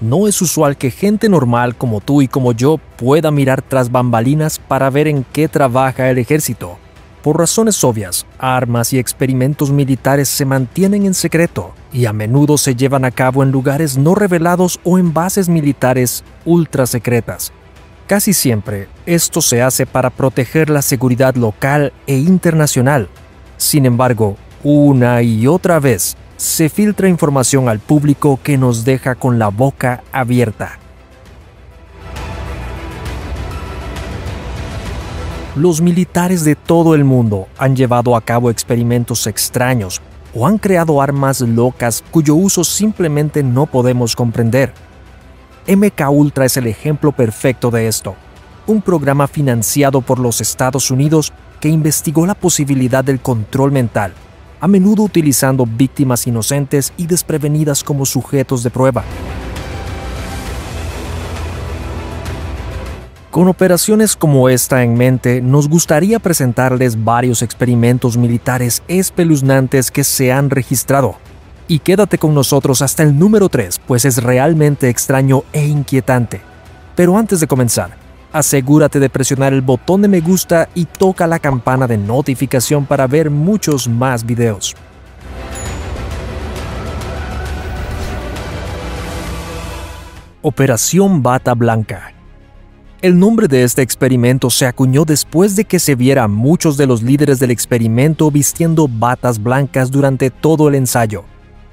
No es usual que gente normal como tú y como yo pueda mirar tras bambalinas para ver en qué trabaja el ejército. Por razones obvias, armas y experimentos militares se mantienen en secreto y a menudo se llevan a cabo en lugares no revelados o en bases militares ultra secretas. Casi siempre, esto se hace para proteger la seguridad local e internacional. Sin embargo, una y otra vez, se filtra información al público que nos deja con la boca abierta. Los militares de todo el mundo han llevado a cabo experimentos extraños o han creado armas locas cuyo uso simplemente no podemos comprender. MK Ultra es el ejemplo perfecto de esto, un programa financiado por los Estados Unidos que investigó la posibilidad del control mental, a menudo utilizando víctimas inocentes y desprevenidas como sujetos de prueba. Con operaciones como esta en mente, nos gustaría presentarles varios experimentos militares espeluznantes que se han registrado. Y quédate con nosotros hasta el número 3, pues es realmente extraño e inquietante. Pero antes de comenzar, asegúrate de presionar el botón de me gusta y toca la campana de notificación para ver muchos más videos. Operación Bata Blanca. El nombre de este experimento se acuñó después de que se viera a muchos de los líderes del experimento vistiendo batas blancas durante todo el ensayo.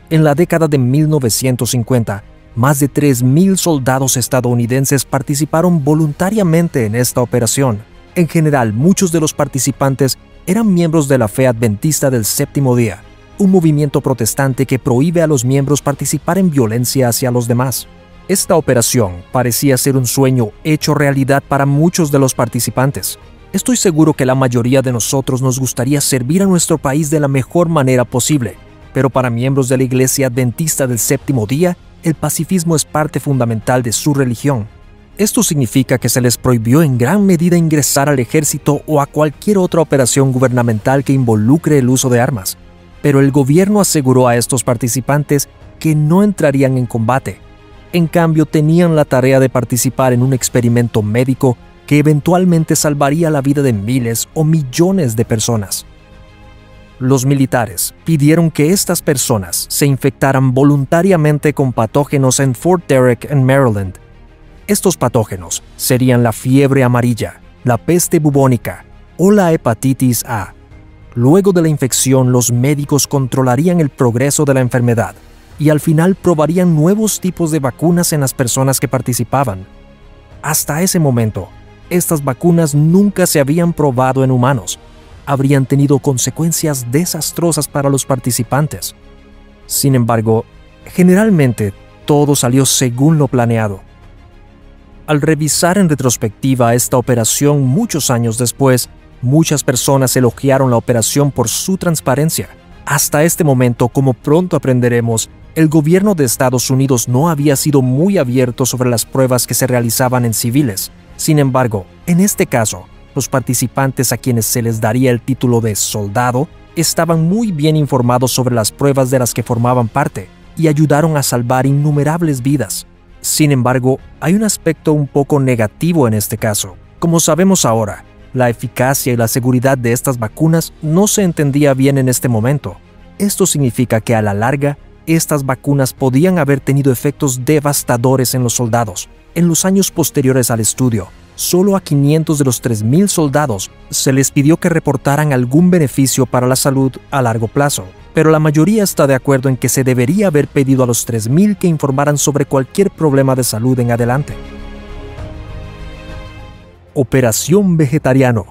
En la década de 1950, más de 3.000 soldados estadounidenses participaron voluntariamente en esta operación. En general, muchos de los participantes eran miembros de la Fe Adventista del Séptimo Día, un movimiento protestante que prohíbe a los miembros participar en violencia hacia los demás. Esta operación parecía ser un sueño hecho realidad para muchos de los participantes. Estoy seguro que la mayoría de nosotros nos gustaría servir a nuestro país de la mejor manera posible, pero para miembros de la Iglesia Adventista del Séptimo Día, el pacifismo es parte fundamental de su religión. Esto significa que se les prohibió en gran medida ingresar al ejército o a cualquier otra operación gubernamental que involucre el uso de armas. Pero el gobierno aseguró a estos participantes que no entrarían en combate. En cambio, tenían la tarea de participar en un experimento médico que eventualmente salvaría la vida de miles o millones de personas. Los militares pidieron que estas personas se infectaran voluntariamente con patógenos en Fort Derrick, en Maryland. Estos patógenos serían la fiebre amarilla, la peste bubónica o la hepatitis A. Luego de la infección, los médicos controlarían el progreso de la enfermedad y al final probarían nuevos tipos de vacunas en las personas que participaban. Hasta ese momento, estas vacunas nunca se habían probado en humanos. Habrían tenido consecuencias desastrosas para los participantes. Sin embargo, generalmente todo salió según lo planeado. Al revisar en retrospectiva esta operación muchos años después, muchas personas elogiaron la operación por su transparencia. Hasta este momento, como pronto aprenderemos, el gobierno de Estados Unidos no había sido muy abierto sobre las pruebas que se realizaban en civiles. Sin embargo, en este caso, los participantes a quienes se les daría el título de soldado estaban muy bien informados sobre las pruebas de las que formaban parte y ayudaron a salvar innumerables vidas. Sin embargo, hay un aspecto un poco negativo en este caso. Como sabemos ahora, la eficacia y la seguridad de estas vacunas no se entendía bien en este momento. Esto significa que a la larga, estas vacunas podían haber tenido efectos devastadores en los soldados. En los años posteriores al estudio, solo a 500 de los 3.000 soldados se les pidió que reportaran algún beneficio para la salud a largo plazo, pero la mayoría está de acuerdo en que se debería haber pedido a los 3.000 que informaran sobre cualquier problema de salud en adelante. Operación Vegetariano.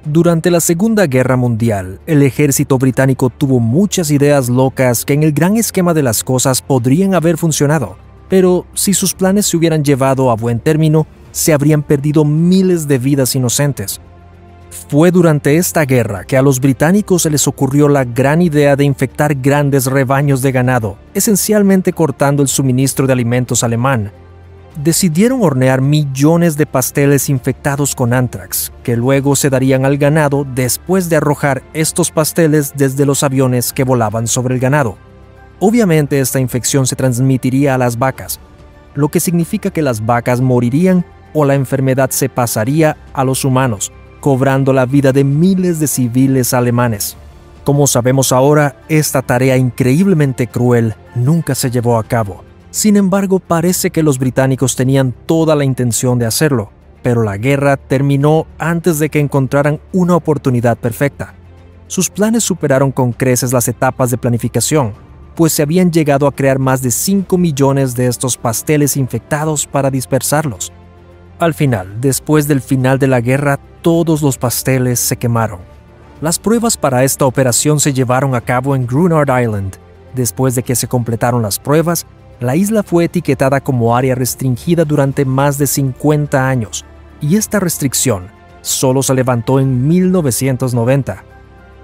Durante la Segunda Guerra Mundial, el ejército británico tuvo muchas ideas locas que en el gran esquema de las cosas podrían haber funcionado, pero si sus planes se hubieran llevado a buen término, se habrían perdido miles de vidas inocentes. Fue durante esta guerra que a los británicos se les ocurrió la gran idea de infectar grandes rebaños de ganado, esencialmente cortando el suministro de alimentos alemán. Decidieron hornear millones de pasteles infectados con anthrax, que luego se darían al ganado después de arrojar estos pasteles desde los aviones que volaban sobre el ganado. Obviamente esta infección se transmitiría a las vacas, lo que significa que las vacas morirían o la enfermedad se pasaría a los humanos, cobrando la vida de miles de civiles alemanes. Como sabemos ahora, esta tarea increíblemente cruel nunca se llevó a cabo. Sin embargo, parece que los británicos tenían toda la intención de hacerlo, pero la guerra terminó antes de que encontraran una oportunidad perfecta. Sus planes superaron con creces las etapas de planificación, pues se habían llegado a crear más de 5 millones de estos pasteles infectados para dispersarlos. Al final, después del final de la guerra, todos los pasteles se quemaron. Las pruebas para esta operación se llevaron a cabo en Grunard Island. Después de que se completaron las pruebas, la isla fue etiquetada como área restringida durante más de 50 años, y esta restricción solo se levantó en 1990.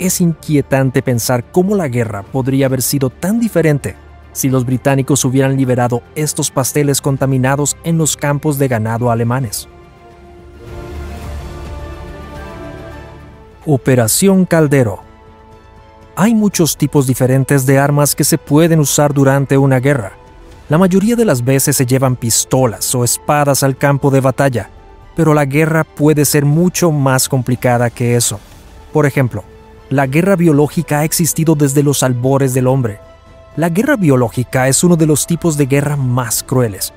Es inquietante pensar cómo la guerra podría haber sido tan diferente si los británicos hubieran liberado estos pasteles contaminados en los campos de ganado alemanes. Operación Caldero. Hay muchos tipos diferentes de armas que se pueden usar durante una guerra. La mayoría de las veces se llevan pistolas o espadas al campo de batalla, pero la guerra puede ser mucho más complicada que eso. Por ejemplo, la guerra biológica ha existido desde los albores del hombre. La guerra biológica es uno de los tipos de guerra más crueles.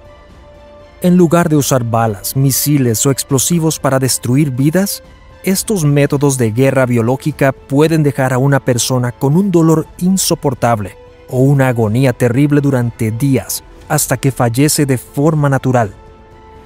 En lugar de usar balas, misiles o explosivos para destruir vidas, estos métodos de guerra biológica pueden dejar a una persona con un dolor insoportable o una agonía terrible durante días hasta que fallece de forma natural.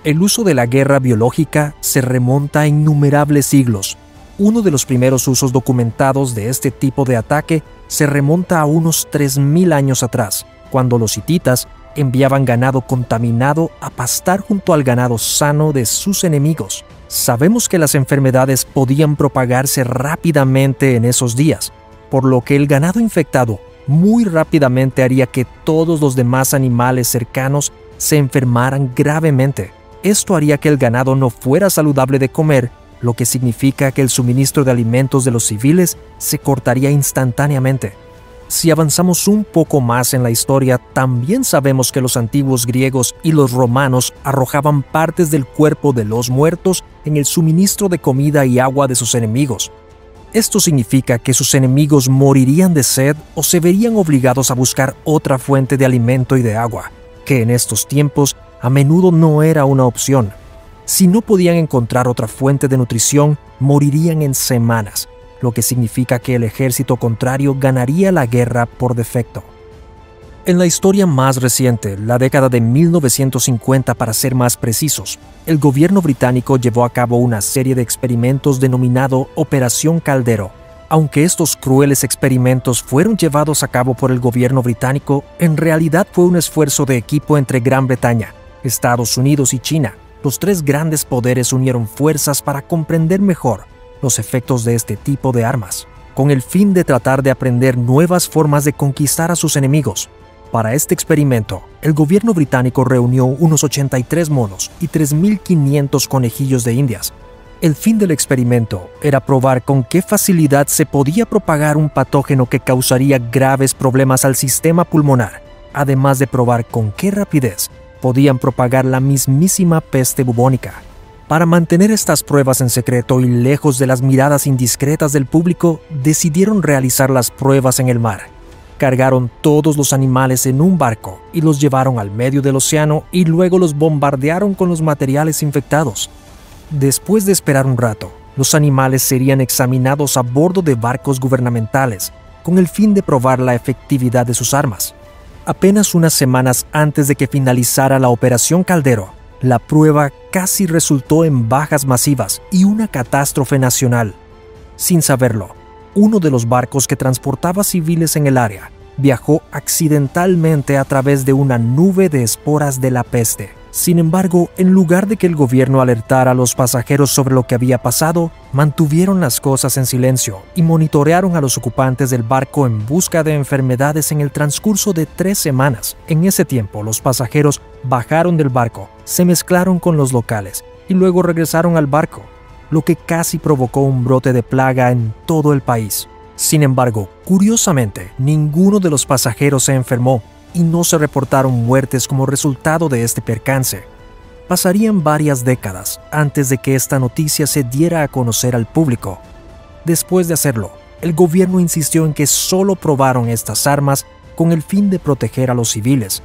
El uso de la guerra biológica se remonta a innumerables siglos. Uno de los primeros usos documentados de este tipo de ataque se remonta a unos 3000 años atrás, cuando los hititas enviaban ganado contaminado a pastar junto al ganado sano de sus enemigos. Sabemos que las enfermedades podían propagarse rápidamente en esos días, por lo que el ganado infectado muy rápidamente haría que todos los demás animales cercanos se enfermaran gravemente. Esto haría que el ganado no fuera saludable de comer, lo que significa que el suministro de alimentos de los civiles se cortaría instantáneamente. Si avanzamos un poco más en la historia, también sabemos que los antiguos griegos y los romanos arrojaban partes del cuerpo de los muertos en el suministro de comida y agua de sus enemigos. Esto significa que sus enemigos morirían de sed o se verían obligados a buscar otra fuente de alimento y de agua, que en estos tiempos a menudo no era una opción. Si no podían encontrar otra fuente de nutrición, morirían en semanas, lo que significa que el ejército contrario ganaría la guerra por defecto. En la historia más reciente, la década de 1950 para ser más precisos, el gobierno británico llevó a cabo una serie de experimentos denominado Operación Caldero. Aunque estos crueles experimentos fueron llevados a cabo por el gobierno británico, en realidad fue un esfuerzo de equipo entre Gran Bretaña, Estados Unidos y China. Los tres grandes poderes unieron fuerzas para comprender mejor los efectos de este tipo de armas, con el fin de tratar de aprender nuevas formas de conquistar a sus enemigos. Para este experimento, el gobierno británico reunió unos 83 monos y 3.500 conejillos de indias. El fin del experimento era probar con qué facilidad se podía propagar un patógeno que causaría graves problemas al sistema pulmonar, además de probar con qué rapidez podían propagar la mismísima peste bubónica. Para mantener estas pruebas en secreto y lejos de las miradas indiscretas del público, decidieron realizar las pruebas en el mar. Cargaron todos los animales en un barco y los llevaron al medio del océano y luego los bombardearon con los materiales infectados. Después de esperar un rato, los animales serían examinados a bordo de barcos gubernamentales con el fin de probar la efectividad de sus armas. Apenas unas semanas antes de que finalizara la Operación Caldero, la prueba casi resultó en bajas masivas y una catástrofe nacional. Sin saberlo, uno de los barcos que transportaba civiles en el área viajó accidentalmente a través de una nube de esporas de la peste. Sin embargo, en lugar de que el gobierno alertara a los pasajeros sobre lo que había pasado, mantuvieron las cosas en silencio y monitorearon a los ocupantes del barco en busca de enfermedades en el transcurso de 3 semanas. En ese tiempo, los pasajeros bajaron del barco, se mezclaron con los locales y luego regresaron al barco, lo que casi provocó un brote de plaga en todo el país. Sin embargo, curiosamente, ninguno de los pasajeros se enfermó y no se reportaron muertes como resultado de este percance. Pasarían varias décadas antes de que esta noticia se diera a conocer al público. Después de hacerlo, el gobierno insistió en que solo probaron estas armas con el fin de proteger a los civiles.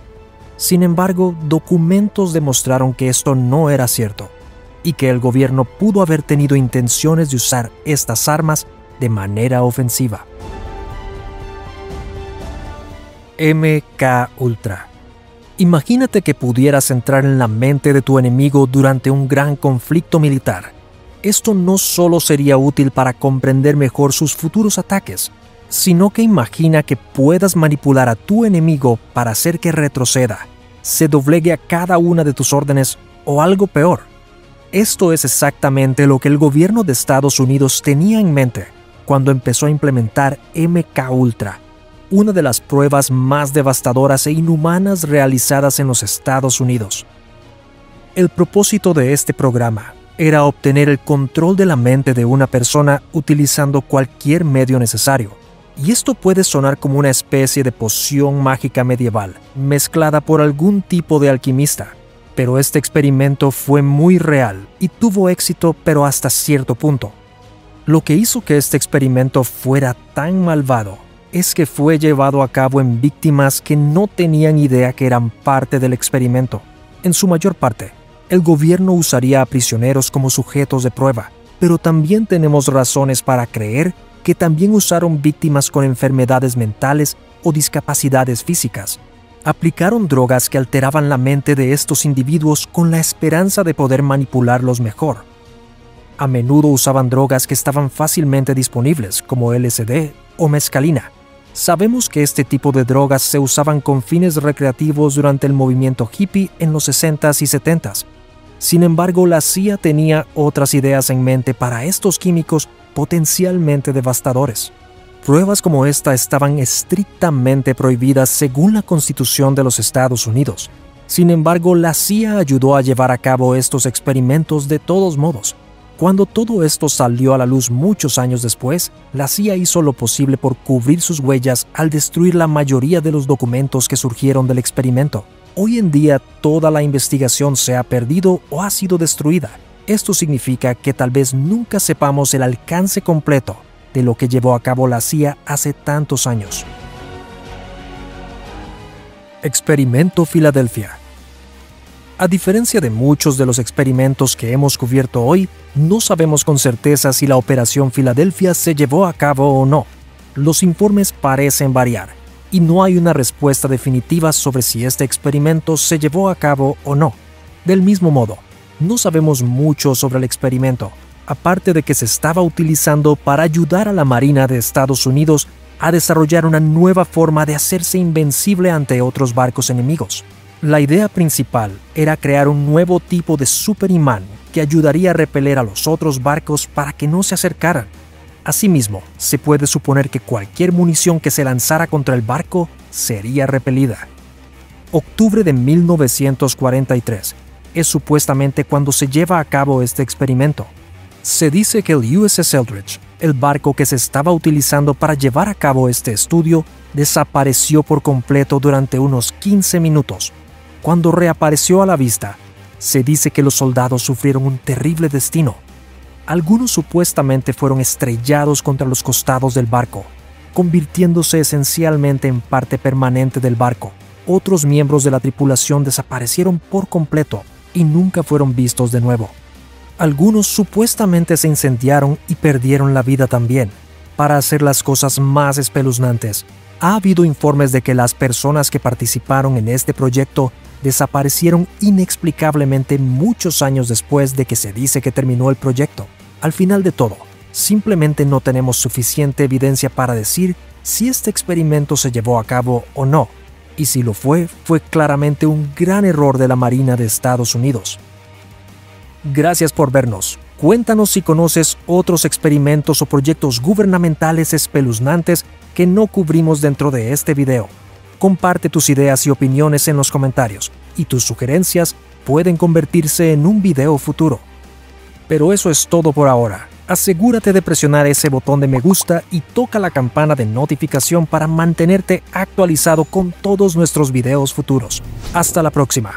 Sin embargo, documentos demostraron que esto no era cierto y que el gobierno pudo haber tenido intenciones de usar estas armas de manera ofensiva. MK Ultra. Imagínate que pudieras entrar en la mente de tu enemigo durante un gran conflicto militar. Esto no solo sería útil para comprender mejor sus futuros ataques, sino que imagina que puedas manipular a tu enemigo para hacer que retroceda, se doblegue a cada una de tus órdenes o algo peor. Esto es exactamente lo que el gobierno de Estados Unidos tenía en mente cuando empezó a implementar MK Ultra, una de las pruebas más devastadoras e inhumanas realizadas en los Estados Unidos. El propósito de este programa era obtener el control de la mente de una persona utilizando cualquier medio necesario. Y esto puede sonar como una especie de poción mágica medieval, mezclada por algún tipo de alquimista. Pero este experimento fue muy real y tuvo éxito, pero hasta cierto punto. Lo que hizo que este experimento fuera tan malvado es que fue llevado a cabo en víctimas que no tenían idea que eran parte del experimento. En su mayor parte, el gobierno usaría a prisioneros como sujetos de prueba, pero también tenemos razones para creer que también usaron víctimas con enfermedades mentales o discapacidades físicas. Aplicaron drogas que alteraban la mente de estos individuos con la esperanza de poder manipularlos mejor. A menudo usaban drogas que estaban fácilmente disponibles, como LSD o mescalina. Sabemos que este tipo de drogas se usaban con fines recreativos durante el movimiento hippie en los 60s y 70s. Sin embargo, la CIA tenía otras ideas en mente para estos químicos potencialmente devastadores. Pruebas como esta estaban estrictamente prohibidas según la Constitución de los Estados Unidos. Sin embargo, la CIA ayudó a llevar a cabo estos experimentos de todos modos. Cuando todo esto salió a la luz muchos años después, la CIA hizo lo posible por cubrir sus huellas al destruir la mayoría de los documentos que surgieron del experimento. Hoy en día, toda la investigación se ha perdido o ha sido destruida. Esto significa que tal vez nunca sepamos el alcance completo de lo que llevó a cabo la CIA hace tantos años. Experimento Filadelfia. A diferencia de muchos de los experimentos que hemos cubierto hoy, no sabemos con certeza si la Operación Filadelfia se llevó a cabo o no. Los informes parecen variar, y no hay una respuesta definitiva sobre si este experimento se llevó a cabo o no. Del mismo modo, no sabemos mucho sobre el experimento, aparte de que se estaba utilizando para ayudar a la Marina de Estados Unidos a desarrollar una nueva forma de hacerse invencible ante otros barcos enemigos. La idea principal era crear un nuevo tipo de superimán que ayudaría a repeler a los otros barcos para que no se acercaran. Asimismo, se puede suponer que cualquier munición que se lanzara contra el barco sería repelida. Octubre de 1943 es supuestamente cuando se lleva a cabo este experimento. Se dice que el USS Eldridge, el barco que se estaba utilizando para llevar a cabo este estudio, desapareció por completo durante unos 15 minutos. Cuando reapareció a la vista, se dice que los soldados sufrieron un terrible destino. Algunos supuestamente fueron estrellados contra los costados del barco, convirtiéndose esencialmente en parte permanente del barco. Otros miembros de la tripulación desaparecieron por completo y nunca fueron vistos de nuevo. Algunos supuestamente se incendiaron y perdieron la vida también. Para hacer las cosas más espeluznantes, ha habido informes de que las personas que participaron en este proyecto desaparecieron inexplicablemente muchos años después de que se dice que terminó el proyecto. Al final de todo, simplemente no tenemos suficiente evidencia para decir si este experimento se llevó a cabo o no, y si lo fue claramente un gran error de la Marina de Estados Unidos. Gracias por vernos. Cuéntanos si conoces otros experimentos o proyectos gubernamentales espeluznantes que no cubrimos dentro de este video. Comparte tus ideas y opiniones en los comentarios, y tus sugerencias pueden convertirse en un video futuro. Pero eso es todo por ahora. Asegúrate de presionar ese botón de me gusta y toca la campana de notificación para mantenerte actualizado con todos nuestros videos futuros. Hasta la próxima.